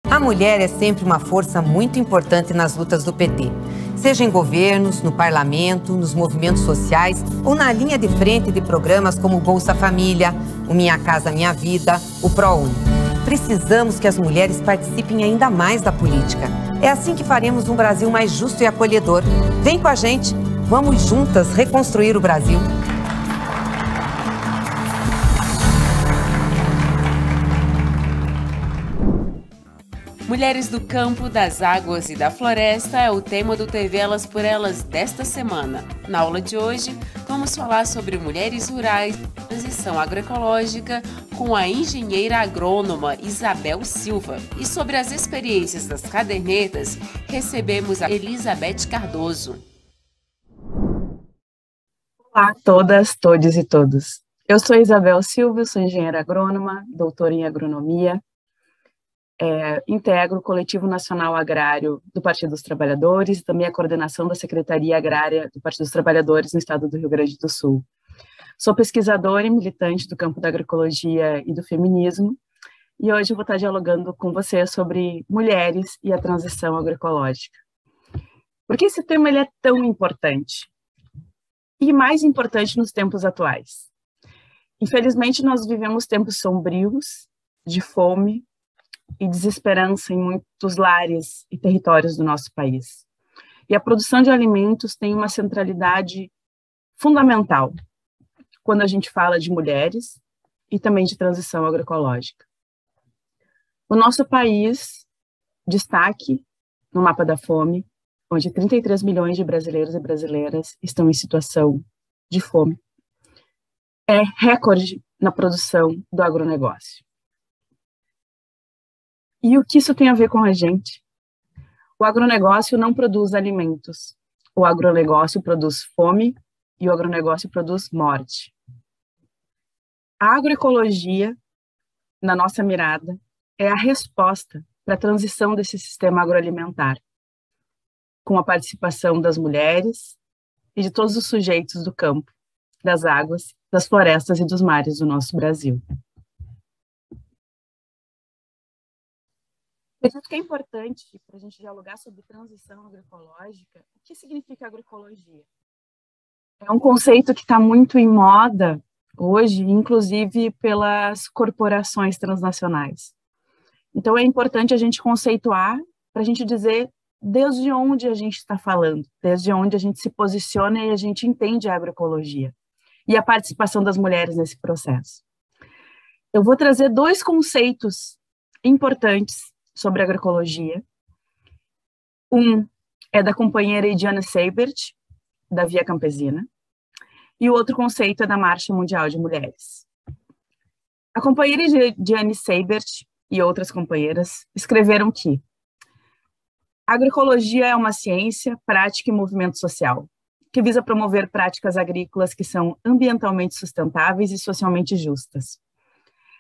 A mulher é sempre uma força muito importante nas lutas do PT. Seja em governos, no parlamento, nos movimentos sociais ou na linha de frente de programas como o Bolsa Família, o Minha Casa Minha Vida, o ProUni. Precisamos que as mulheres participem ainda mais da política. É assim que faremos um Brasil mais justo e acolhedor. Vem com a gente, vamos juntas reconstruir o Brasil. Mulheres do campo, das águas e da floresta é o tema do TV Elas por Elas desta semana. Na aula de hoje, vamos falar sobre mulheres rurais, transição agroecológica, com a engenheira agrônoma Isabel Silva. E sobre as experiências das cadernetas, recebemos a Elizabeth Cardoso. Olá a todas, todes e todos. Eu sou Isabel Silva, sou engenheira agrônoma, doutora em agronomia. Integro o Coletivo Nacional Agrário do Partido dos Trabalhadores e também a coordenação da Secretaria Agrária do Partido dos Trabalhadores no estado do Rio Grande do Sul. Sou pesquisadora e militante do campo da agroecologia e do feminismo, e hoje eu vou estar dialogando com você sobre mulheres e a transição agroecológica. Por que esse tema ele é tão importante? E mais importante nos tempos atuais. Infelizmente, nós vivemos tempos sombrios, de fome, e desesperança em muitos lares e territórios do nosso país. E a produção de alimentos tem uma centralidade fundamental quando a gente fala de mulheres e também de transição agroecológica. O nosso país, destaque no mapa da fome, onde 33 milhões de brasileiros e brasileiras estão em situação de fome, é recorde na produção do agronegócio. E o que isso tem a ver com a gente? O agronegócio não produz alimentos. O agronegócio produz fome e o agronegócio produz morte. A agroecologia, na nossa mirada, é a resposta para a transição desse sistema agroalimentar, com a participação das mulheres e de todos os sujeitos do campo, das águas, das florestas e dos mares do nosso Brasil. Acredito que é importante para a gente dialogar sobre transição agroecológica. O que significa agroecologia? É um conceito que está muito em moda hoje, inclusive pelas corporações transnacionais. Então é importante a gente conceituar para a gente dizer desde onde a gente está falando, desde onde a gente se posiciona e a gente entende a agroecologia e a participação das mulheres nesse processo. Eu vou trazer dois conceitos importantes sobre agroecologia. Um é da companheira Ediane Seibert, da Via Campesina, e o outro conceito é da Marcha Mundial de Mulheres. A companheira Ediane Seibert e outras companheiras escreveram que a agroecologia é uma ciência, prática e movimento social, que visa promover práticas agrícolas que são ambientalmente sustentáveis e socialmente justas.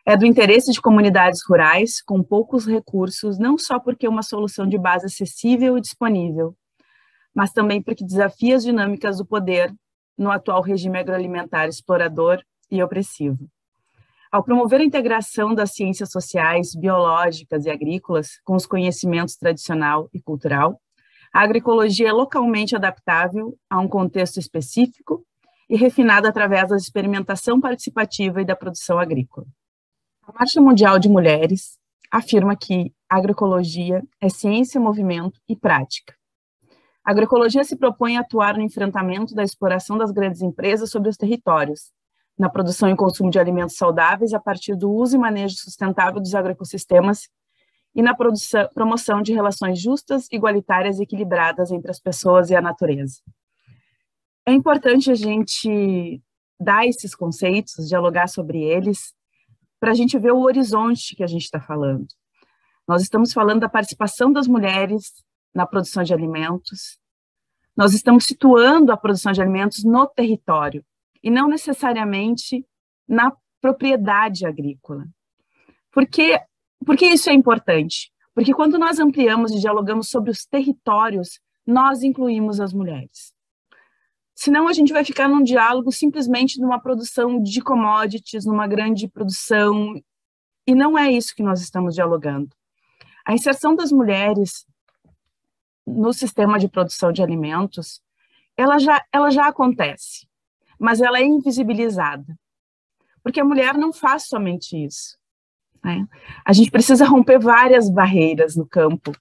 É do interesse de comunidades rurais com poucos recursos, não só porque é uma solução de base acessível e disponível, mas também porque desafia as dinâmicas do poder no atual regime agroalimentar explorador e opressivo. Ao promover a integração das ciências sociais, biológicas e agrícolas com os conhecimentos tradicional e cultural, a agroecologia é localmente adaptável a um contexto específico e refinada através da experimentação participativa e da produção agrícola. A Marcha Mundial de Mulheres afirma que a agroecologia é ciência, movimento e prática. A agroecologia se propõe a atuar no enfrentamento da exploração das grandes empresas sobre os territórios, na produção e consumo de alimentos saudáveis a partir do uso e manejo sustentável dos agroecossistemas e na promoção de relações justas, igualitárias e equilibradas entre as pessoas e a natureza. É importante a gente dar esses conceitos, dialogar sobre eles, para a gente ver o horizonte que a gente está falando. Nós estamos falando da participação das mulheres na produção de alimentos, nós estamos situando a produção de alimentos no território, e não necessariamente na propriedade agrícola. Por que isso é importante? Porque quando nós ampliamos e dialogamos sobre os territórios, nós incluímos as mulheres. Senão a gente vai ficar num diálogo simplesmente numa produção de commodities, numa grande produção, e não é isso que nós estamos dialogando. A inserção das mulheres no sistema de produção de alimentos, ela já acontece, mas ela é invisibilizada, porque a mulher não faz somente isso, né? A gente precisa romper várias barreiras no campo,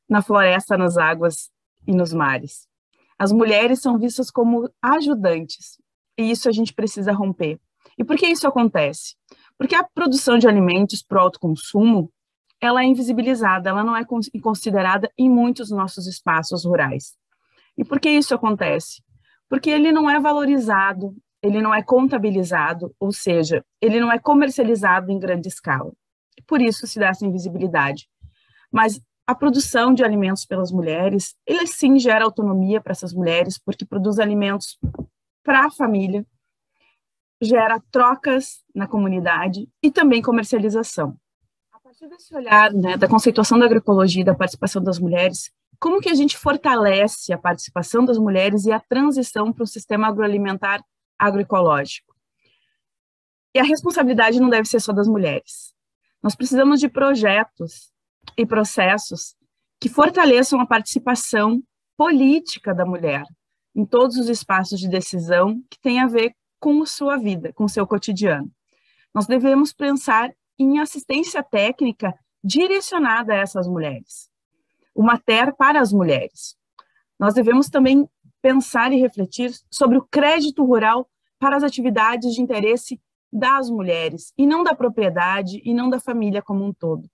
na floresta, nas águas e nos mares. As mulheres são vistas como ajudantes, e isso a gente precisa romper. E por que isso acontece? Porque a produção de alimentos para o autoconsumo, ela é invisibilizada, ela não é considerada em muitos nossos espaços rurais. E por que isso acontece? Porque ele não é valorizado, ele não é contabilizado, ou seja, ele não é comercializado em grande escala. Por isso se dá essa invisibilidade. Mas a produção de alimentos pelas mulheres, ele sim gera autonomia para essas mulheres, porque produz alimentos para a família, gera trocas na comunidade e também comercialização. A partir desse olhar, né, da conceituação da agroecologia e da participação das mulheres, como que a gente fortalece a participação das mulheres e a transição para um sistema agroalimentar agroecológico? E a responsabilidade não deve ser só das mulheres. Nós precisamos de projetos e processos que fortaleçam a participação política da mulher em todos os espaços de decisão que tem a ver com a sua vida, com o seu cotidiano. Nós devemos pensar em assistência técnica direcionada a essas mulheres, uma TER para as mulheres. Nós devemos também pensar e refletir sobre o crédito rural para as atividades de interesse das mulheres, e não da propriedade, e não da família como um todo.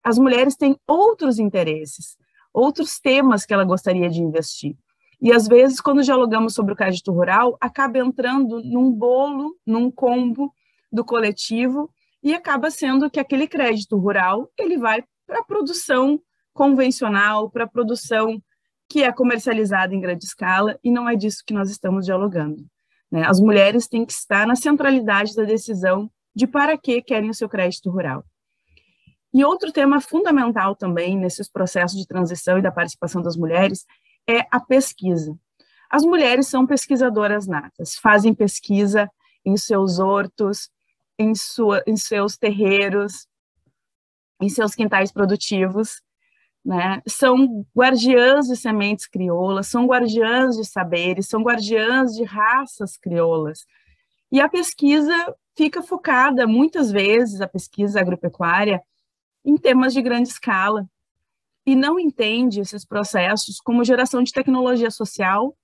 As mulheres têm outros interesses, outros temas que ela gostaria de investir. E, às vezes, quando dialogamos sobre o crédito rural, acaba entrando num bolo, num combo do coletivo, e acaba sendo que aquele crédito rural ele vai para a produção convencional, para a produção que é comercializada em grande escala, e não é disso que nós estamos dialogando, né? As mulheres têm que estar na centralidade da decisão de para que querem o seu crédito rural. E outro tema fundamental também nesses processos de transição e da participação das mulheres é a pesquisa. As mulheres são pesquisadoras natas, fazem pesquisa em seus hortos, em seus terreiros, em seus quintais produtivos, né? São guardiãs de sementes crioulas, são guardiãs de saberes, são guardiãs de raças crioulas. E a pesquisa fica focada, muitas vezes, a pesquisa agropecuária, em temas de grande escala, e não entende esses processos como geração de tecnologia social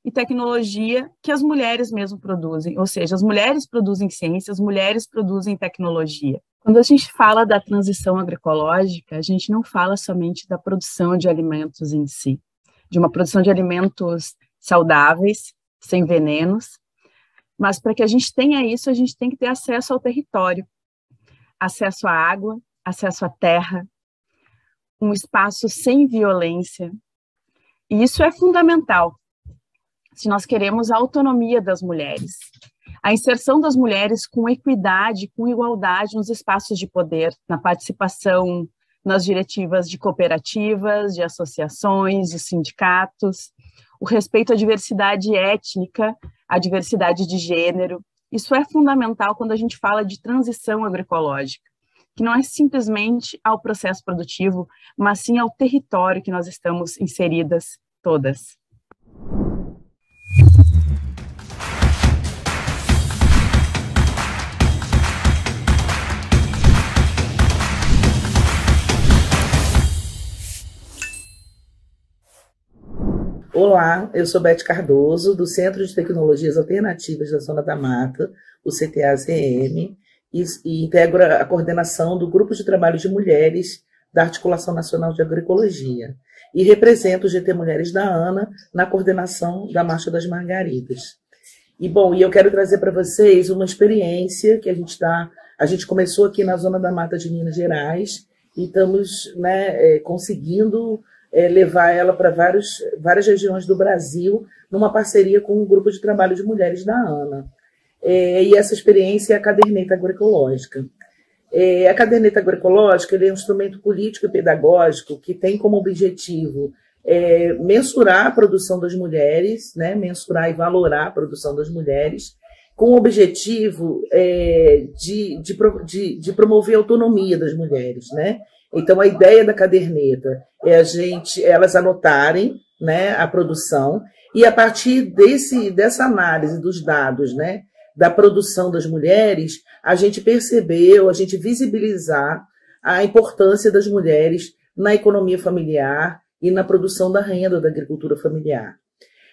e tecnologia que as mulheres mesmo produzem, ou seja, as mulheres produzem ciência, as mulheres produzem tecnologia. Quando a gente fala da transição agroecológica, a gente não fala somente da produção de alimentos em si, de uma produção de alimentos saudáveis, sem venenos, mas para que a gente tenha isso, a gente tem que ter acesso ao território, acesso à água, acesso à terra, um espaço sem violência. E isso é fundamental se nós queremos a autonomia das mulheres, a inserção das mulheres com equidade, com igualdade nos espaços de poder, na participação nas diretivas de cooperativas, de associações, de sindicatos, o respeito à diversidade étnica, à diversidade de gênero. Isso é fundamental quando a gente fala de transição agroecológica, que não é simplesmente ao processo produtivo, mas sim ao território que nós estamos inseridas todas. Olá, eu sou Beth Cardoso, do Centro de Tecnologias Alternativas da Zona da Mata, o CTAZM, e integro a coordenação do Grupo de Trabalho de Mulheres da Articulação Nacional de Agroecologia e represento o GT Mulheres da ANA na coordenação da Marcha das Margaridas. E eu quero trazer para vocês uma experiência que a gente começou aqui na Zona da Mata de Minas Gerais e estamos conseguindo levar ela para várias regiões do Brasil numa parceria com o Grupo de Trabalho de Mulheres da ANA. E essa experiência é a caderneta agroecológica. A caderneta agroecológica é um instrumento político e pedagógico que tem como objetivo mensurar a produção das mulheres, né, mensurar e valorar a produção das mulheres, com o objetivo de promover a autonomia das mulheres, né, Então, a ideia da caderneta é elas anotarem, né, a produção, e a partir dessa análise dos dados, né, da produção das mulheres, a gente percebeu, a gente visibilizar a importância das mulheres na economia familiar e na produção da renda da agricultura familiar.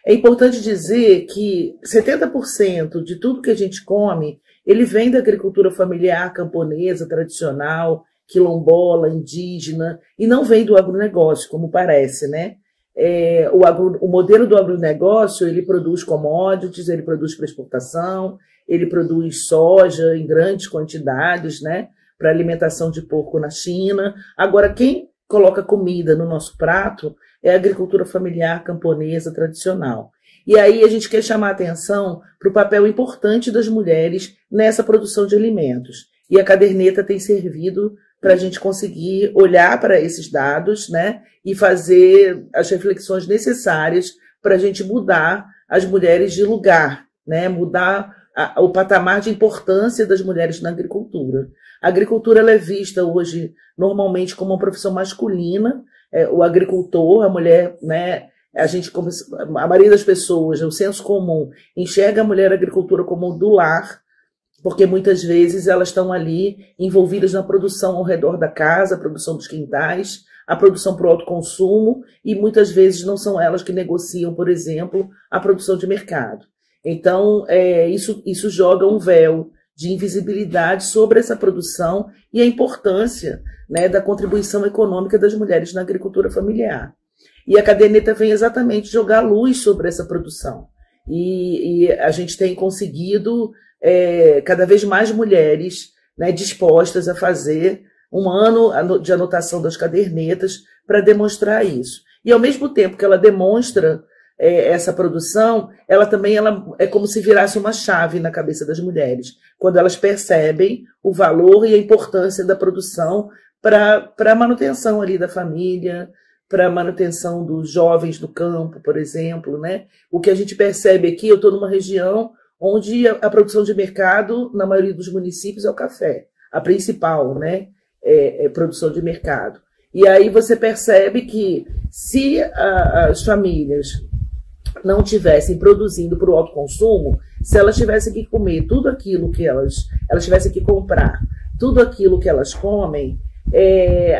É importante dizer que 70% de tudo que a gente come, ele vem da agricultura familiar camponesa, tradicional, quilombola, indígena, e não vem do agronegócio, como parece, né? O modelo do agronegócio, ele produz commodities, ele produz para exportação, ele produz soja em grandes quantidades, né, para alimentação de porco na China. Agora, quem coloca comida no nosso prato é a agricultura familiar camponesa tradicional. E aí a gente quer chamar a atenção para o papel importante das mulheres nessa produção de alimentos. E a caderneta tem servido para a gente conseguir olhar para esses dados, né, e fazer as reflexões necessárias para a gente mudar as mulheres de lugar, né, mudar o patamar de importância das mulheres na agricultura. A agricultura ela é vista hoje normalmente como uma profissão masculina, o agricultor, a mulher, né, a maioria das pessoas, o senso comum, enxerga a mulher agricultura como do lar, porque muitas vezes elas estão ali envolvidas na produção ao redor da casa, a produção dos quintais, a produção para o autoconsumo, e muitas vezes não são elas que negociam, por exemplo, a produção de mercado. Então, isso joga um véu de invisibilidade sobre essa produção e a importância, né, da contribuição econômica das mulheres na agricultura familiar. E a caderneta vem exatamente jogar luz sobre essa produção. E a gente tem conseguido cada vez mais mulheres, né, dispostas a fazer um ano de anotação das cadernetas para demonstrar isso. E, ao mesmo tempo que ela demonstra essa produção, ela é como se virasse uma chave na cabeça das mulheres, quando elas percebem o valor e a importância da produção para a manutenção ali da família, para a manutenção dos jovens do campo, por exemplo, né? O que a gente percebe aqui, eu estou numa região onde a produção de mercado, na maioria dos municípios, é o café, a principal, né, produção de mercado. E aí você percebe que se as famílias não estivessem produzindo para o autoconsumo, se elas tivessem que comer tudo aquilo que elas tivessem que comprar, tudo aquilo que elas comem,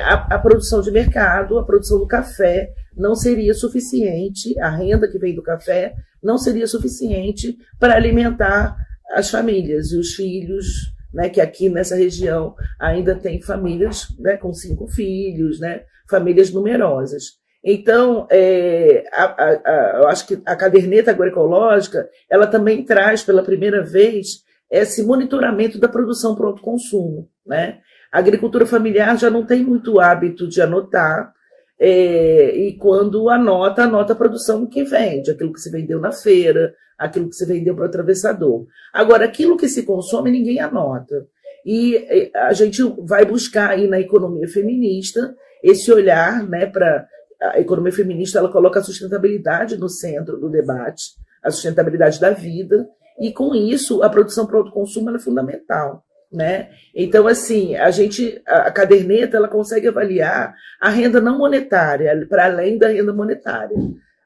a produção de mercado, a produção do café não seria suficiente, a renda que vem do café não seria suficiente para alimentar as famílias e os filhos, né, que aqui nessa região ainda tem famílias, né, com 5 filhos, né, famílias numerosas. Então, eu acho que a caderneta agroecológica, ela também traz pela primeira vez esse monitoramento da produção para o autoconsumo, né? A agricultura familiar já não tem muito hábito de anotar, e quando anota a produção que vende, aquilo que se vendeu na feira, aquilo que se vendeu para o atravessador. Agora, aquilo que se consome, ninguém anota. E a gente vai buscar aí na economia feminista esse olhar, né, para a economia feminista, ela coloca a sustentabilidade no centro do debate, a sustentabilidade da vida, e com isso a produção para o autoconsumo é fundamental, né? Então, assim, a caderneta ela consegue avaliar a renda não monetária, para além da renda monetária,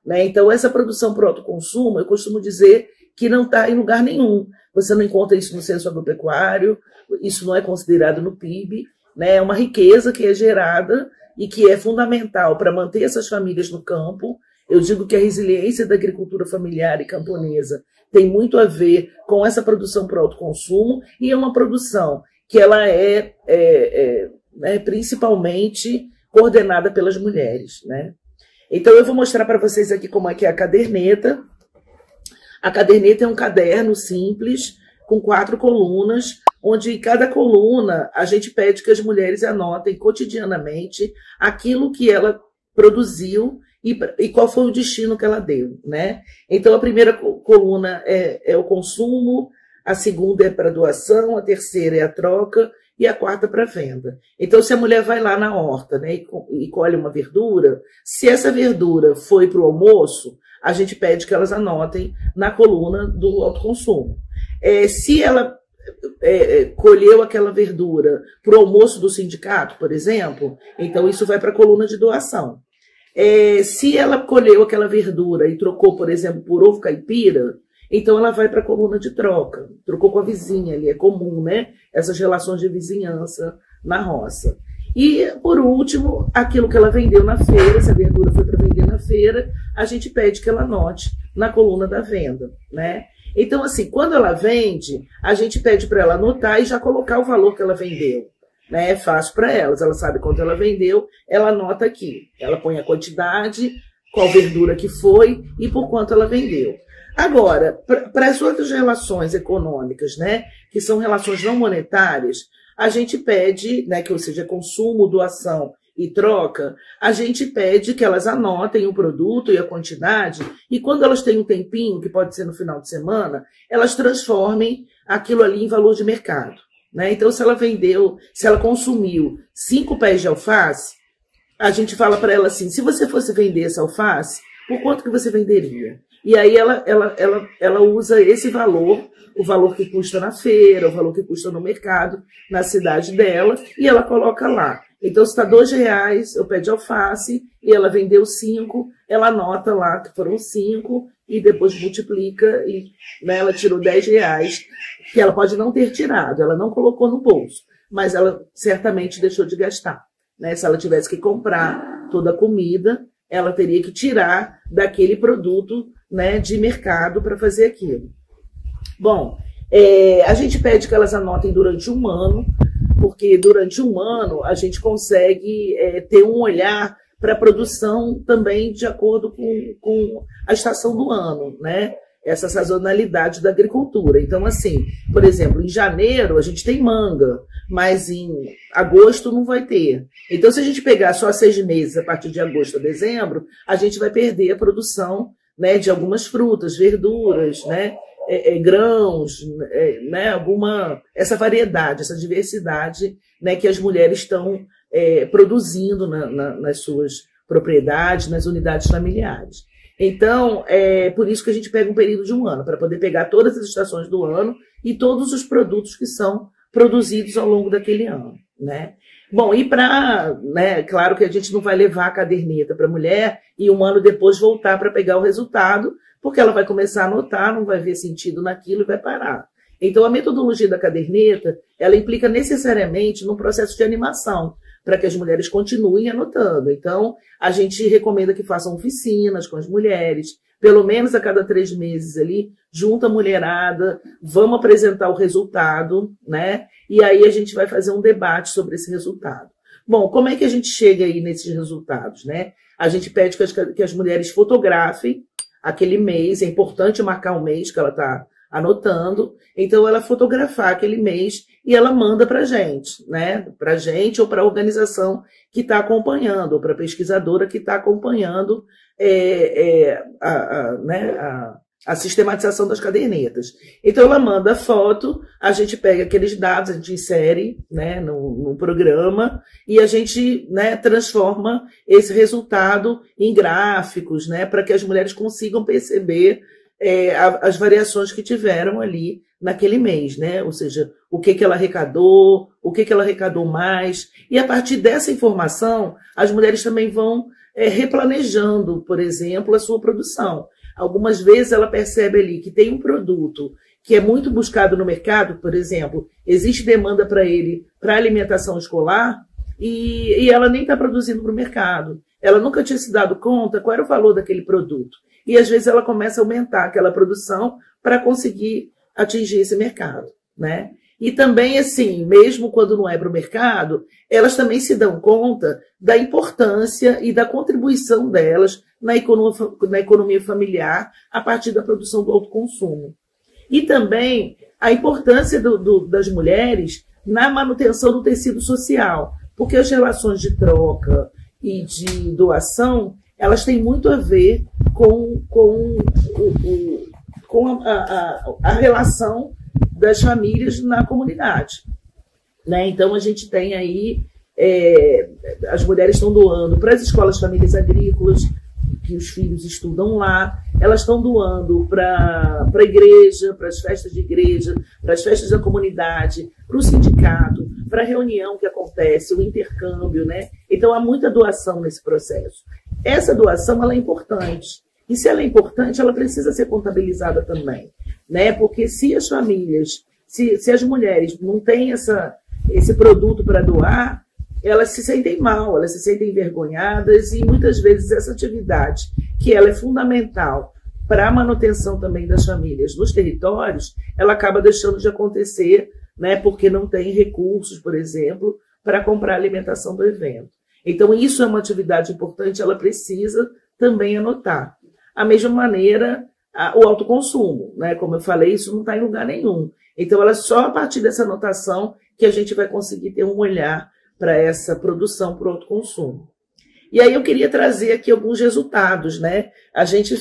né? Então, essa produção para o autoconsumo, eu costumo dizer que não está em lugar nenhum. Você não encontra isso no censo agropecuário, isso não é considerado no PIB, né? É uma riqueza que é gerada e que é fundamental para manter essas famílias no campo. Eu digo que a resiliência da agricultura familiar e camponesa tem muito a ver com essa produção para o autoconsumo, e é uma produção que ela né, principalmente coordenada pelas mulheres, né? Então, eu vou mostrar para vocês aqui como é que é a caderneta. A caderneta é um caderno simples, com 4 colunas, onde em cada coluna a gente pede que as mulheres anotem cotidianamente aquilo que ela produziu e qual foi o destino que ela deu, né? Então, a primeira coluna é o consumo, a segunda é para doação, a terceira é a troca e a quarta para venda. Então, se a mulher vai lá na horta, né, e colhe uma verdura, se essa verdura foi para o almoço, a gente pede que elas anotem na coluna do autoconsumo. Se ela colheu aquela verdura para o almoço do sindicato, por exemplo, então isso vai para a coluna de doação. Se ela colheu aquela verdura e trocou, por exemplo, por ovo caipira, então ela vai para a coluna de troca, trocou com a vizinha ali, é comum, né? Essas relações de vizinhança na roça. E, por último, aquilo que ela vendeu na feira, se a verdura foi para vender na feira, a gente pede que ela anote na coluna da venda, né? Então, assim, quando ela vende, a gente pede para ela anotar e já colocar o valor que ela vendeu, né? É fácil para elas, ela sabe quanto ela vendeu, ela anota aqui, ela põe a quantidade, qual verdura que foi e por quanto ela vendeu. Agora, para as outras relações econômicas, né, que são relações não monetárias, a gente pede, né, que ou seja, consumo, doação e troca, a gente pede que elas anotem o produto e a quantidade, e quando elas têm um tempinho, que pode ser no final de semana, elas transformem aquilo ali em valor de mercado, né? Então, se ela consumiu 5 pés de alface, a gente fala para ela assim, se você fosse vender essa alface, por quanto que você venderia? E aí ela usa esse valor, o valor que custa na feira, o valor que custa no mercado, na cidade dela, e ela coloca lá. Então, se está R$2 o pé de alface, e ela vendeu 5, ela anota lá que foram 5, e depois multiplica, e né, ela tirou R$10, que ela pode não ter tirado, ela não colocou no bolso, mas ela certamente deixou de gastar, né? Se ela tivesse que comprar toda a comida, ela teria que tirar daquele produto, né, de mercado para fazer aquilo. Bom, a gente pede que elas anotem durante um ano, porque durante um ano a gente consegue ter um olhar para a produção também de acordo com a estação do ano, né? Essa sazonalidade da agricultura. Então, assim, por exemplo, em janeiro a gente tem manga, mas em agosto não vai ter. Então, se a gente pegar só 6 meses, a partir de agosto a dezembro, a gente vai perder a produção, né, de algumas frutas, verduras, né, grãos, né, essa variedade, essa diversidade, né, que as mulheres estão produzindo nas suas propriedades, nas unidades familiares. Então, é por isso que a gente pega um período de um ano, para poder pegar todas as estações do ano e todos os produtos que são produzidos ao longo daquele ano, né? Bom, e né, claro que a gente não vai levar a caderneta para a mulher e um ano depois voltar para pegar o resultado, porque ela vai começar a anotar, não vai ver sentido naquilo e vai parar. Então, a metodologia da caderneta, ela implica necessariamente num processo de animação, para que as mulheres continuem anotando. Então, a gente recomenda que façam oficinas com as mulheres, pelo menos a cada 3 meses ali, junta a mulherada, vamos apresentar o resultado, né? E aí a gente vai fazer um debate sobre esse resultado. Bom, como é que a gente chega aí nesses resultados, né? A gente pede que as mulheres fotografem aquele mês, é importante marcar o mês que ela está anotando, então ela fotografar aquele mês e ela manda para a gente, né? Para a gente ou para a organização que está acompanhando, ou para a pesquisadora que está acompanhando a sistematização das cadernetas. Então ela manda a foto, a gente pega aqueles dados, a gente insere, né, no programa e a gente, né, transforma esse resultado em gráficos, né, para que as mulheres consigam perceber as variações que tiveram ali naquele mês, né? Ou seja, o que ela arrecadou, o que ela arrecadou mais. E a partir dessa informação, as mulheres também vão replanejando, por exemplo, a sua produção. Algumas vezes ela percebe ali que tem um produto que é muito buscado no mercado, por exemplo, existe demanda para ele para alimentação escolar e ela nem está produzindo para o mercado. Ela nunca tinha se dado conta qual era o valor daquele produto. E às vezes ela começa a aumentar aquela produção para conseguir atingir esse mercado, né? E também, assim, mesmo quando não é para o mercado, elas também se dão conta da importância e da contribuição delas na economia familiar a partir da produção do autoconsumo. E também a importância das mulheres na manutenção do tecido social, porque as relações de troca e de doação, elas têm muito a ver com a relação das famílias na comunidade, né? Então, a gente tem aí, as mulheres estão doando para as escolas famílias agrícolas, que os filhos estudam lá, elas estão doando para a igreja, para as festas de igreja, para as festas da comunidade, para o sindicato, para a reunião que acontece, o intercâmbio, né? Então há muita doação nesse processo. Essa doação ela é importante. E se ela é importante, ela precisa ser contabilizada também, né? Porque se as famílias, se as mulheres não têm esse produto para doar, elas se sentem mal, elas se sentem envergonhadas e muitas vezes essa atividade, que ela é fundamental para a manutenção também das famílias nos territórios, ela acaba deixando de acontecer, né? Porque não tem recursos, por exemplo, para comprar a alimentação do evento. Então isso é uma atividade importante, ela precisa também anotar. A mesma maneira, o autoconsumo, né? Como eu falei, isso não está em lugar nenhum. Então, ela só a partir dessa anotação que a gente vai conseguir ter um olhar para essa produção para o autoconsumo. E aí eu queria trazer aqui alguns resultados, né? A gente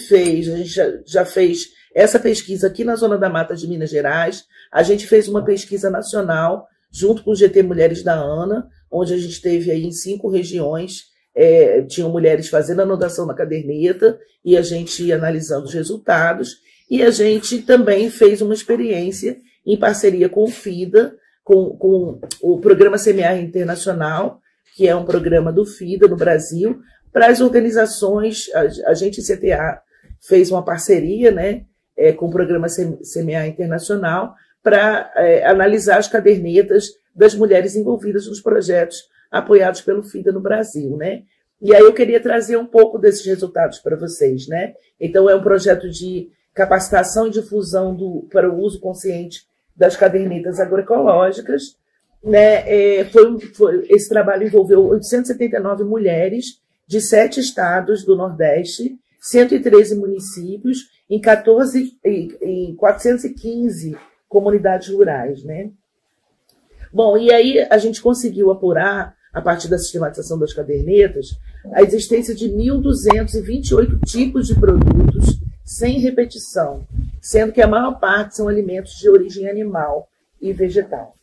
já fez essa pesquisa aqui na Zona da Mata de Minas Gerais, a gente fez uma pesquisa nacional junto com o GT Mulheres da ANA, onde a gente teve aí em 5 regiões, tinham mulheres fazendo anotação na caderneta e a gente ia analisando os resultados. E a gente também fez uma experiência em parceria com o FIDA, com o Programa Semear Internacional, que é um programa do FIDA no Brasil, para as organizações. A gente, CTA, fez uma parceria, né, com o Programa Semear Internacional para analisar as cadernetas das mulheres envolvidas nos projetos apoiados pelo FIDA no Brasil, né? E aí eu queria trazer um pouco desses resultados para vocês, né? Então, é um projeto de capacitação e difusão para o uso consciente das cadernetas agroecológicas, né? Esse trabalho envolveu 879 mulheres de 7 estados do Nordeste, 113 municípios, em 415 comunidades rurais, né? Bom, e aí a gente conseguiu apurar, a partir da sistematização das cadernetas, a existência de 1.228 tipos de produtos sem repetição, sendo que a maior parte são alimentos de origem animal e vegetal.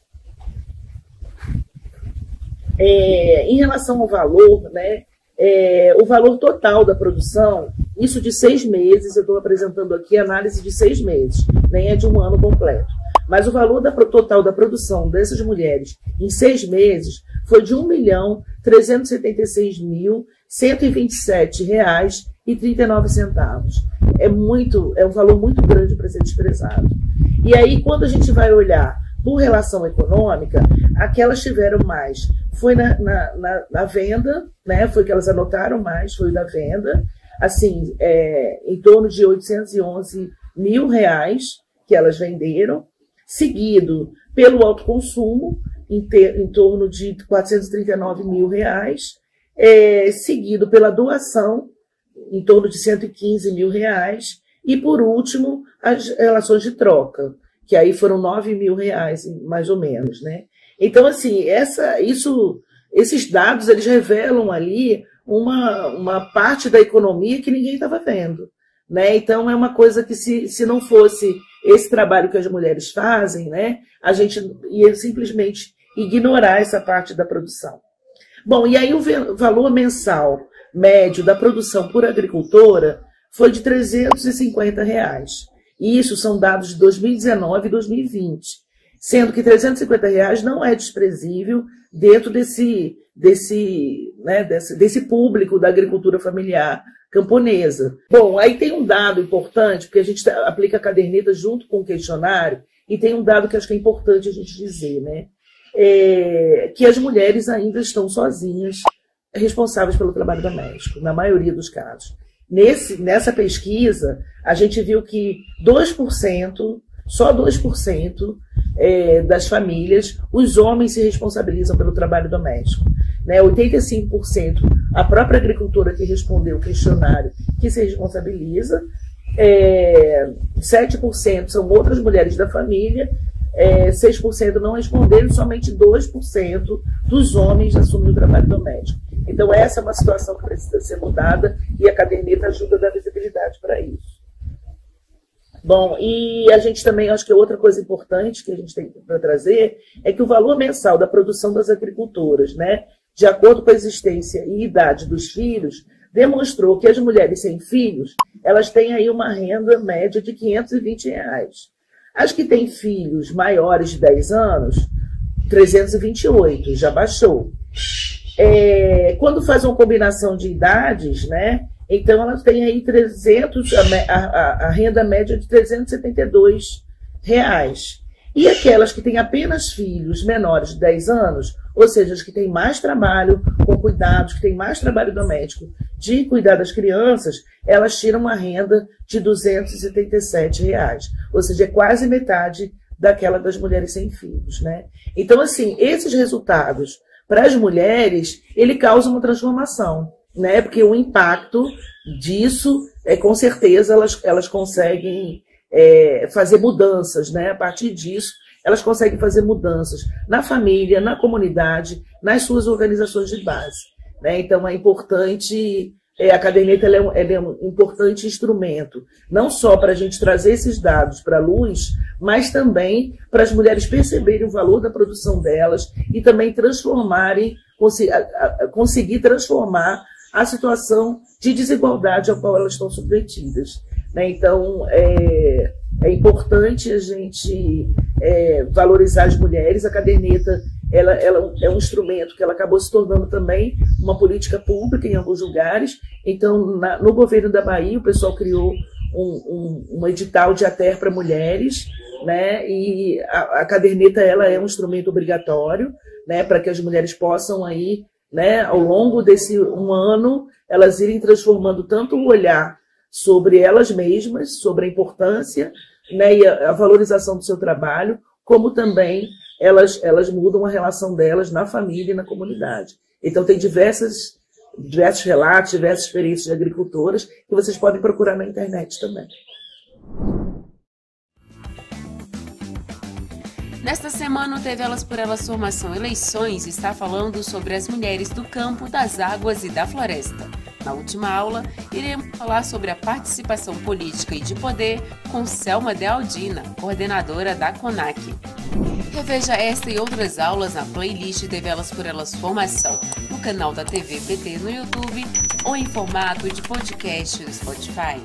Em relação ao valor, né, o valor total da produção, isso de 6 meses, eu estou apresentando aqui a análise de 6 meses, nem é de um ano completo. Mas o valor total da produção dessas mulheres em 6 meses foi de R$ 1.376.127,39. É um valor muito grande para ser desprezado. E aí, quando a gente vai olhar por relação econômica, a que elas tiveram mais foi na venda, né? Foi que elas anotaram mais, foi na venda, assim, em torno de R$ 811 mil que elas venderam, seguido pelo autoconsumo, em torno de R$ 439 mil, seguido pela doação, em torno de R$ 115 mil, e, por último, as relações de troca, que aí foram R$ 9 mil, mais ou menos, né? Então, assim, esses dados, eles revelam ali uma parte da economia que ninguém estava vendo, né? Então, é uma coisa que, se não fosse esse trabalho que as mulheres fazem, né, a gente ia simplesmente ignorar essa parte da produção. Bom, e aí o valor mensal médio da produção por agricultora foi de R$ 350. E isso são dados de 2019 e 2020, sendo que R$ 350 não é desprezível dentro desse público da agricultura familiar camponesa. Bom, aí tem um dado importante, porque a gente aplica a caderneta junto com o questionário, e tem um dado que acho que é importante a gente dizer, né? Que as mulheres ainda estão sozinhas, responsáveis pelo trabalho doméstico, na maioria dos casos. Nessa pesquisa, a gente viu que 2%, só 2% das famílias, os homens se responsabilizam pelo trabalho doméstico. Né? 85% a própria agricultora que respondeu o questionário que se responsabiliza, 7% são outras mulheres da família, 6% não responderam, somente 2% dos homens assumem o trabalho doméstico. Então, essa é uma situação que precisa ser mudada e a caderneta ajuda a dar visibilidade para isso. Bom, e a gente também, acho que outra coisa importante que a gente tem para trazer é que o valor mensal da produção das agricultoras, né, de acordo com a existência e idade dos filhos, demonstrou que as mulheres sem filhos, elas têm aí uma renda média de R$520. As que têm filhos maiores de 10 anos, 328, já baixou. Quando faz uma combinação de idades, né, então elas têm aí 300, a renda média de R$372. E aquelas que têm apenas filhos menores de 10 anos, ou seja, as que têm mais trabalho com cuidados, que têm mais trabalho doméstico de cuidar das crianças, elas tiram uma renda de R$277, ou seja, é quase metade daquela das mulheres sem filhos, né? Então, assim, esses resultados para as mulheres, ele causa uma transformação, né? Porque o impacto disso, com certeza, elas conseguem fazer mudanças, né? A partir disso, elas conseguem fazer mudanças na família, na comunidade, nas suas organizações de base, né? Então, é importante, a caderneta ela é um importante instrumento, não só para a gente trazer esses dados para a luz, mas também para as mulheres perceberem o valor da produção delas e também conseguir transformar a situação de desigualdade ao qual elas estão submetidas, né? Então, é importante a gente valorizar as mulheres. A caderneta ela é um instrumento que ela acabou se tornando também uma política pública em alguns lugares. Então, no governo da Bahia, o pessoal criou um edital de ATER para mulheres, né? E a caderneta ela é um instrumento obrigatório, né? Para que as mulheres possam aí, né, ao longo desse um ano, elas irem transformando tanto o olhar sobre elas mesmas, sobre a importância, né, e a valorização do seu trabalho, como também elas mudam a relação delas na família e na comunidade. Então, tem diversos relatos, diversas experiências de agricultoras que vocês podem procurar na internet também. Nesta semana, o TV Elas por Elas Formação Eleições está falando sobre as mulheres do campo, das águas e da floresta. Na última aula, iremos falar sobre a participação política e de poder com Selma Dealdina, coordenadora da CONAC. Reveja esta e outras aulas na playlist TV Elas por Elas Formação, no canal da TV PT no YouTube ou em formato de podcast no Spotify.